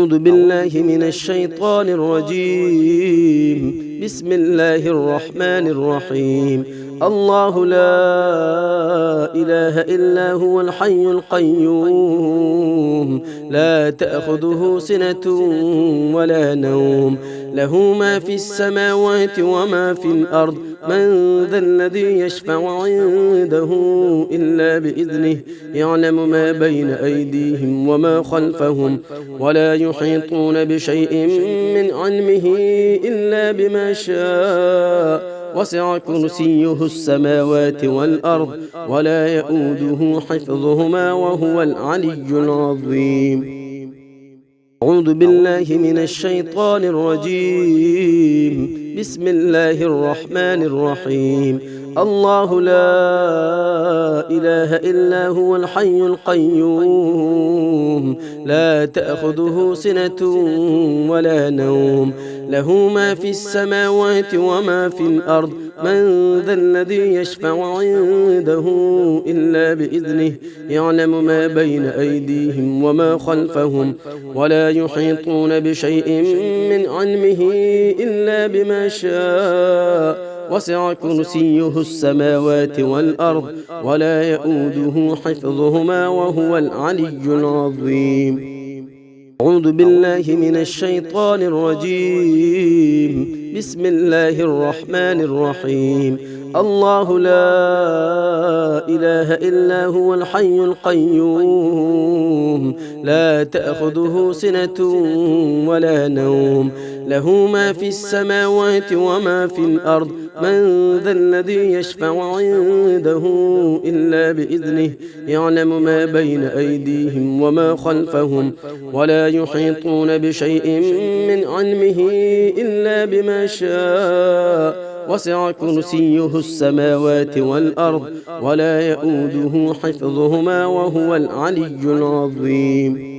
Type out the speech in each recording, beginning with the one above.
أعوذ بالله من الشيطان الرجيم. بسم الله الرحمن الرحيم. الله لا إله إلا هو الحي القيوم لا تأخذه سنة ولا نوم له ما في السماوات وما في الأرض من ذا الذي يشفع عنده إلا بإذنه يعلم ما بين أيديهم وما خلفهم ولا يحيطون بشيء من علمه إلا بما شاء وسع كرسيه السماوات والأرض ولا يؤوده حفظهما وهو العلي العظيم. أعوذ بالله من الشيطان الرجيم. بسم الله الرحمن الرحيم. الله لا إله إلا هو الحي القيوم لا تأخذه سنة ولا نوم له ما في السماوات وما في الأرض من ذا الذي يشفع عنده إلا بإذنه يعلم ما بين أيديهم وما خلفهم ولا يحيطون بشيء من علمه إلا بما شاء وسع كرسيه السماوات والأرض ولا يؤوده حفظهما وهو العلي العظيم. أعوذ بالله من الشيطان الرجيم. بسم الله الرحمن الرحيم. الله لا إله إلا هو الحي القيوم لا تأخذه سنة ولا نوم له ما في السماوات وما في الأرض من ذا الذي يشفع عنده إلا بإذنه يعلم ما بين أيديهم وما خلفهم ولا يحيطون بشيء من علمه إلا بما شاء وسع كرسيه السماوات والأرض ولا يؤوده حفظهما وهو العلي العظيم.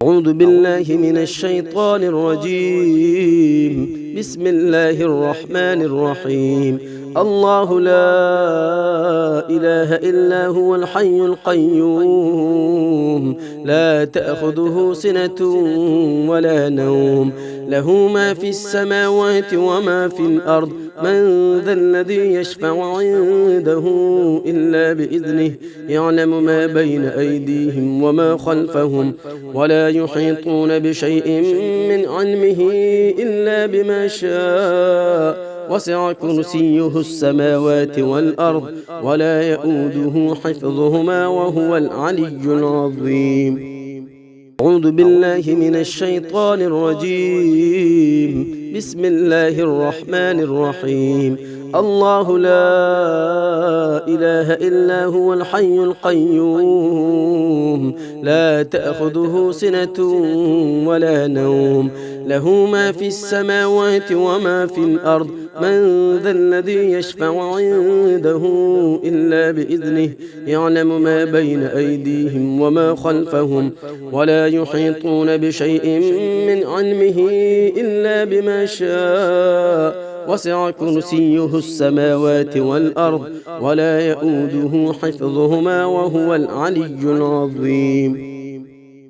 أعوذ بالله من الشيطان الرجيم. بسم الله الرحمن الرحيم. الله لا إله إلا هو الحي القيوم لا تأخذه سنة ولا نوم له ما في السماوات وما في الأرض من ذا الذي يشفع عنده إلا بإذنه يعلم ما بين أيديهم وما خلفهم ولا يحيطون بشيء من علمه إلا بما شاء وسع كرسيه السماوات والأرض ولا يؤوده حفظهما وهو العلي العظيم. أعوذ بالله من الشيطان الرجيم. بسم الله الرحمن الرحيم. الله لا إله إلا هو الحي القيوم لا تأخذه سنة ولا نوم له ما في السماوات وما في الأرض من ذا الذي يشفع عنده إلا بإذنه يعلم ما بين أيديهم وما خلفهم ولا يحيطون بشيء من علمه إلا بما شاء وسع كرسيه السماوات والأرض ولا يؤوده حفظهما وهو العلي العظيم.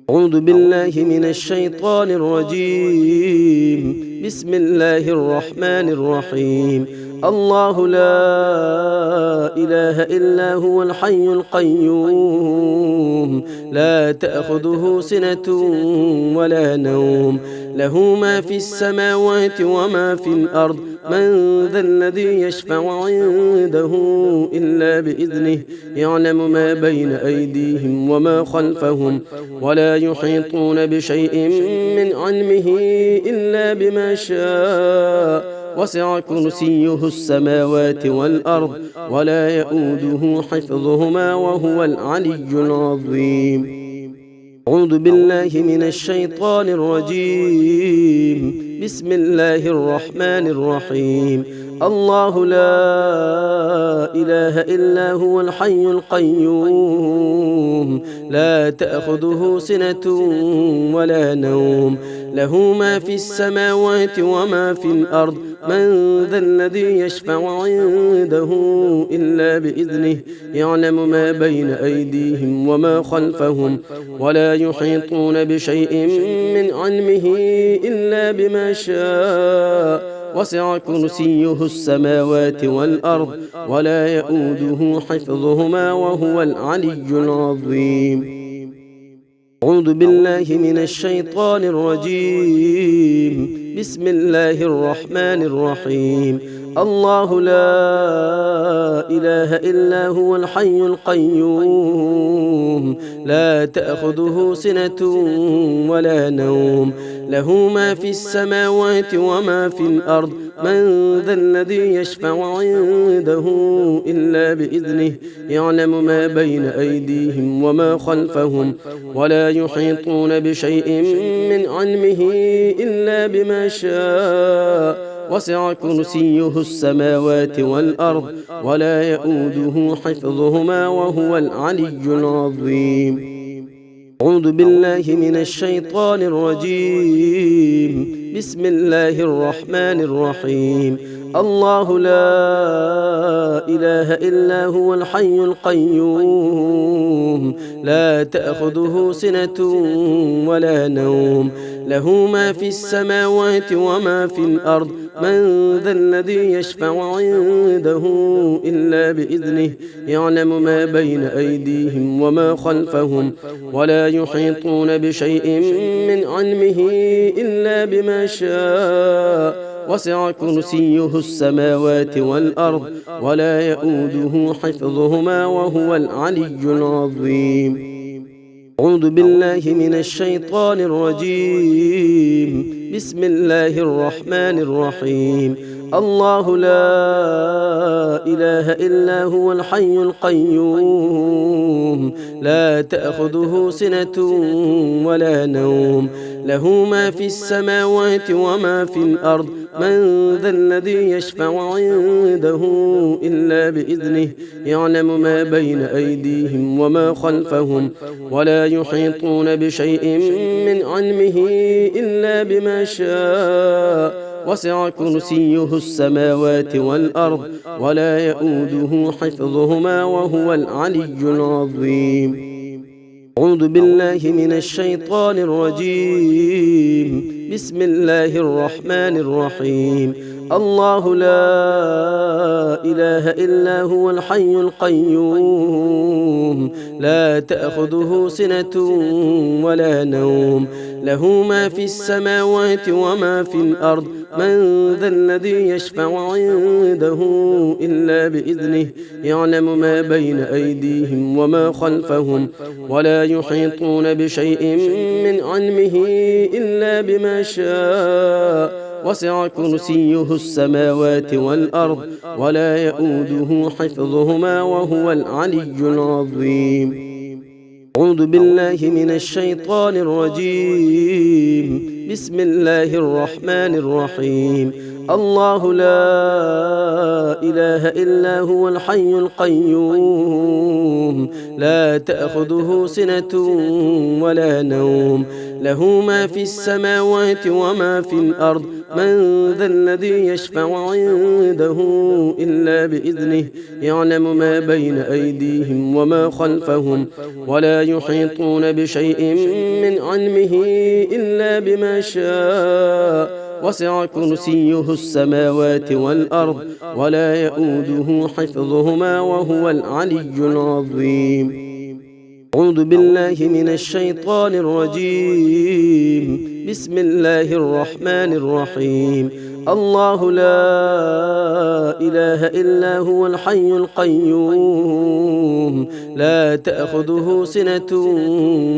أعوذ بالله من الشيطان الرجيم. بسم الله الرحمن الرحيم. الله لا إله إلا هو الحي القيوم لا تأخذه سنة ولا نوم له ما في السماوات وما في الأرض من ذا الذي يشفع عنده إلا بإذنه يعلم ما بين أيديهم وما خلفهم ولا يحيطون بشيء من علمه إلا بما شاء وسع كرسيه السماوات والأرض ولا يؤوده حفظهما وهو العلي العظيم. أعوذ بالله من الشيطان الرجيم. بسم الله الرحمن الرحيم. الله لا إله إلا هو الحي القيوم لا تأخذه سنة ولا نوم له ما في السماوات وما في الأرض من ذا الذي يشفع عنده إلا بإذنه يعلم ما بين أيديهم وما خلفهم ولا يحيطون بشيء من علمه إلا بما شاء وسع كرسيه السماوات والأرض ولا يؤوده حفظهما وهو العلي العظيم. أعوذ بالله من الشيطان الرجيم. بسم الله الرحمن الرحيم. الله لا إله إلا هو الحي القيوم لا تأخذه سنة ولا نوم له ما في السماوات وما في الأرض من ذا الذي يشفع عنده إلا بإذنه يعلم ما بين أيديهم وما خلفهم ولا يحيطون بشيء من علمه إلا بما شاء وسع كرسيه السماوات والأرض ولا يؤوده حفظهما وهو العلي العظيم. أعوذ بالله من الشيطان الرجيم. بسم الله الرحمن الرحيم. الله لا إله إلا هو الحي القيوم لا تأخذه سنة ولا نوم له ما في السماوات وما في الأرض من ذا الذي يشفع عنده إلا بإذنه يعلم ما بين أيديهم وما خلفهم ولا يحيطون بشيء من علمه إلا بما شاء وسع كرسيه السماوات والأرض ولا يؤوده حفظهما وهو العلي العظيم. أعوذ بالله من الشيطان الرجيم. بسم الله الرحمن الرحيم. الله لا إله إلا هو الحي القيوم لا تأخذه سنة ولا نوم له ما في السماوات وما في الأرض من ذا الذي يشفع عنده إلا بإذنه يعلم ما بين أيديهم وما خلفهم ولا يحيطون بشيء من علمه إلا بما شاء وسع كرسيه السماوات والأرض ولا يؤوده حفظهما وهو العلي العظيم. أعوذ بالله من الشيطان الرجيم. بسم الله الرحمن الرحيم. الله لا إله إلا هو الحي القيوم لا تأخذه سنة ولا نوم له ما في السماوات وما في الأرض من ذا الذي يشفع عنده إلا بإذنه يعلم ما بين أيديهم وما خلفهم ولا يحيطون بشيء من علمه إلا بما شاء وسع كرسيه السماوات والأرض ولا يؤوده حفظهما وهو العلي العظيم. أعوذ بالله من الشيطان الرجيم. بسم الله الرحمن الرحيم. الله لا إله إلا هو الحي القيوم لا تأخذه سنة ولا نوم له ما في السماوات وما في الأرض من ذا الذي يشفع عنده إلا بإذنه يعلم ما بين أيديهم وما خلفهم ولا يحيطون بشيء من علمه إلا بما شاء وسع كرسيه السماوات والأرض ولا يؤوده حفظهما وهو العلي العظيم. أعوذ بالله من الشيطان الرجيم. بسم الله الرحمن الرحيم. الله لا إله إلا هو الحي القيوم لا تأخذه سنة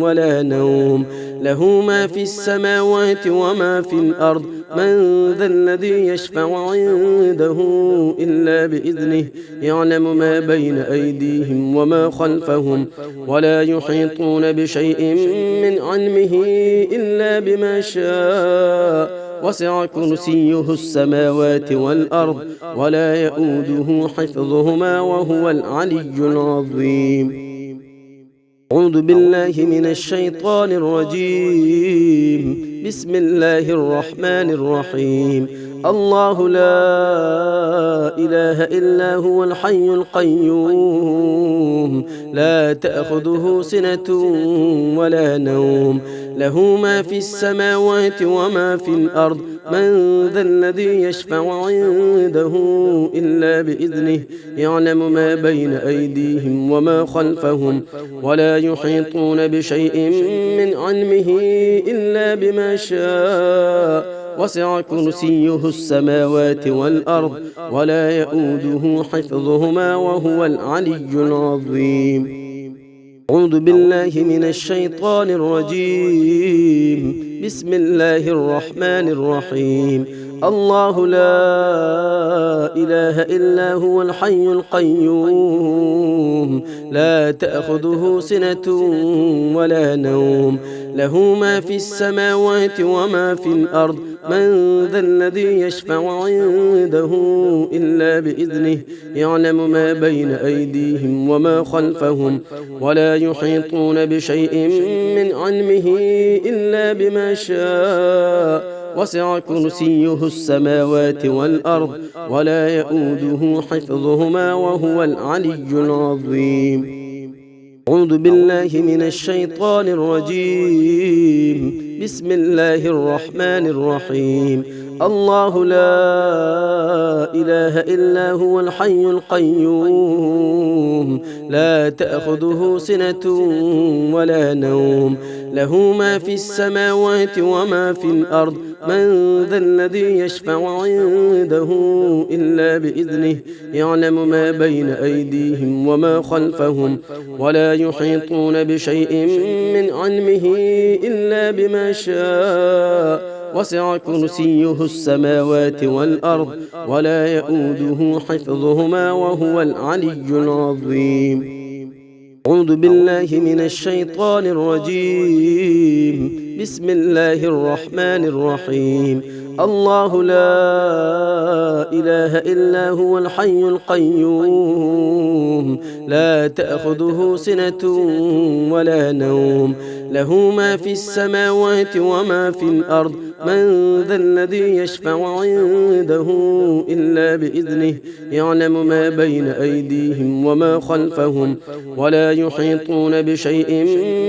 ولا نوم له ما في السماوات وما في الأرض من ذا الذي يشفع عنده إلا بإذنه يعلم ما بين أيديهم وما خلفهم ولا يحيطون بشيء من علمه إلا بما شاء وسع كرسيه السماوات والأرض ولا يؤوده حفظهما وهو العلي العظيم. أعوذ بالله من الشيطان الرجيم. بسم الله الرحمن الرحيم. الله لا إله إلا هو الحي القيوم لا تأخذه سنة ولا نوم له ما في السماوات وما في الأرض من ذا الذي يشفع عنده إلا بإذنه يعلم ما بين أيديهم وما خلفهم ولا يحيطون بشيء من علمه إلا بما شاء وسع كرسيه السماوات والأرض ولا يؤوده حفظهما وهو العلي العظيم. أعوذ بالله من الشيطان الرجيم. بسم الله الرحمن الرحيم. الله لا إله إلا هو الحي القيوم لا تأخذه سنة ولا نوم له ما في السماوات وما في الأرض من ذا الذي يشفع عنده إلا بإذنه يعلم ما بين أيديهم وما خلفهم ولا يحيطون بشيء من علمه إلا بما شاء وسع كرسيه السماوات والأرض ولا يؤوده حفظهما وهو العلي العظيم. أعوذ بالله من الشيطان الرجيم. بسم الله الرحمن الرحيم. الله لا إله إلا هو الحي القيوم لا تأخذه سنة ولا نوم له ما في السماوات وما في الأرض من ذا الذي يشفع عنده إلا بإذنه يعلم ما بين أيديهم وما خلفهم ولا يحيطون بشيء من علمه إلا بما شاء وسع كرسيه السماوات والأرض ولا يؤوده حفظهما وهو العلي العظيم. أعوذ بالله من الشيطان الرجيم. بسم الله الرحمن الرحيم. الله لا إله إلا هو الحي القيوم لا تأخذه سنة ولا نوم له ما في السماوات وما في الأرض من ذا الذي يشفع عنده إلا بإذنه يعلم ما بين أيديهم وما خلفهم ولا يحيطون بشيء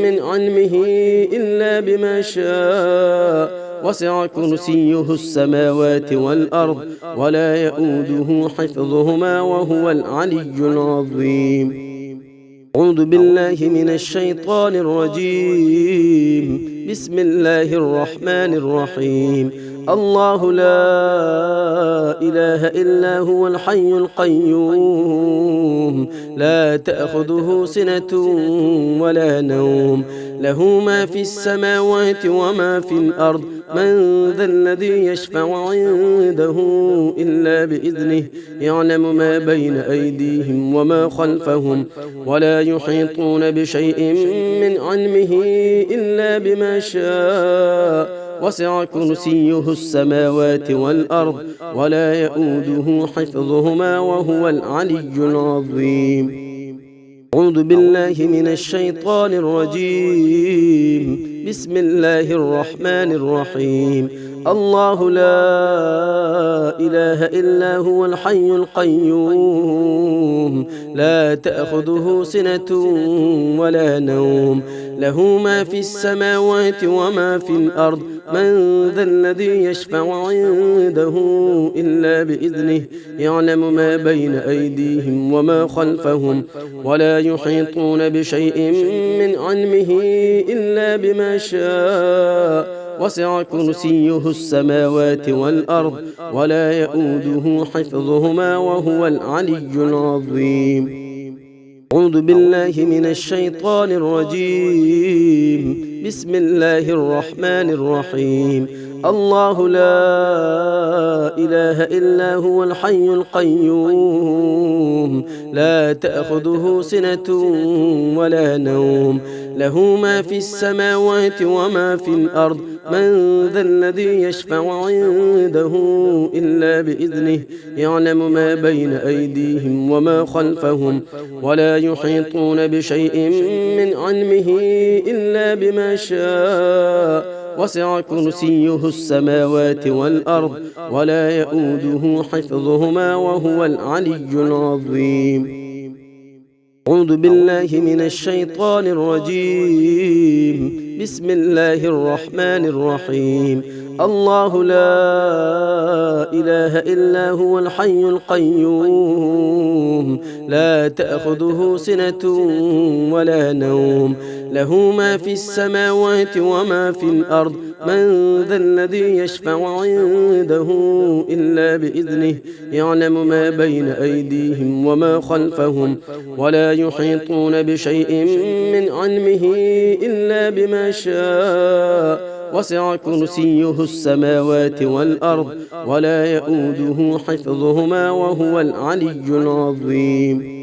من علمه إلا بما شاء وسع كرسيه السماوات والأرض ولا يؤوده حفظهما وهو العلي العظيم. أعوذ بالله من الشيطان الرجيم. بسم الله الرحمن الرحيم. الله لا إله إلا هو الحي القيوم لا تأخذه سنة ولا نوم له ما في السماوات وما في الأرض من ذا الذي يشفع عنده إلا بإذنه يعلم ما بين أيديهم وما خلفهم ولا يحيطون بشيء من علمه إلا بما شاء وسع كرسيه السماوات والأرض ولا يؤوده حفظهما وهو العلي العظيم. أعوذ بالله من الشيطان الرجيم. بسم الله الرحمن الرحيم. الله لا إله إلا هو الحي القيوم لا تأخذه سنة ولا نوم له ما في السماوات وما في الأرض من ذا الذي يشفع عنده إلا بإذنه يعلم ما بين أيديهم وما خلفهم ولا يحيطون بشيء من علمه إلا بما شاء وسع كرسيه السماوات والأرض ولا يؤوده حفظهما وهو العلي العظيم. أعوذ بالله من الشيطان الرجيم. بسم الله الرحمن الرحيم. الله لا إله إلا هو الحي القيوم لا تأخذه سنة ولا نوم له ما في السماوات وما في الأرض من ذا الذي يشفع عنده إلا بإذنه يعلم ما بين أيديهم وما خلفهم ولا يحيطون بشيء من علمه إلا بما شاء وسع كرسيه السماوات والأرض ولا يؤوده حفظهما وهو العلي العظيم. أعوذ بالله من الشيطان الرجيم. بسم الله الرحمن الرحيم. الله لا إله إلا هو الحي القيوم لا تأخذه سنة ولا نوم له ما في السماوات وما في الأرض من ذا الذي يشفع عنده إلا بإذنه يعلم ما بين أيديهم وما خلفهم ولا يحيطون بشيء من علمه إلا بما شاء وسع كرسيه السماوات والأرض ولا يؤوده حفظهما وهو العلي العظيم.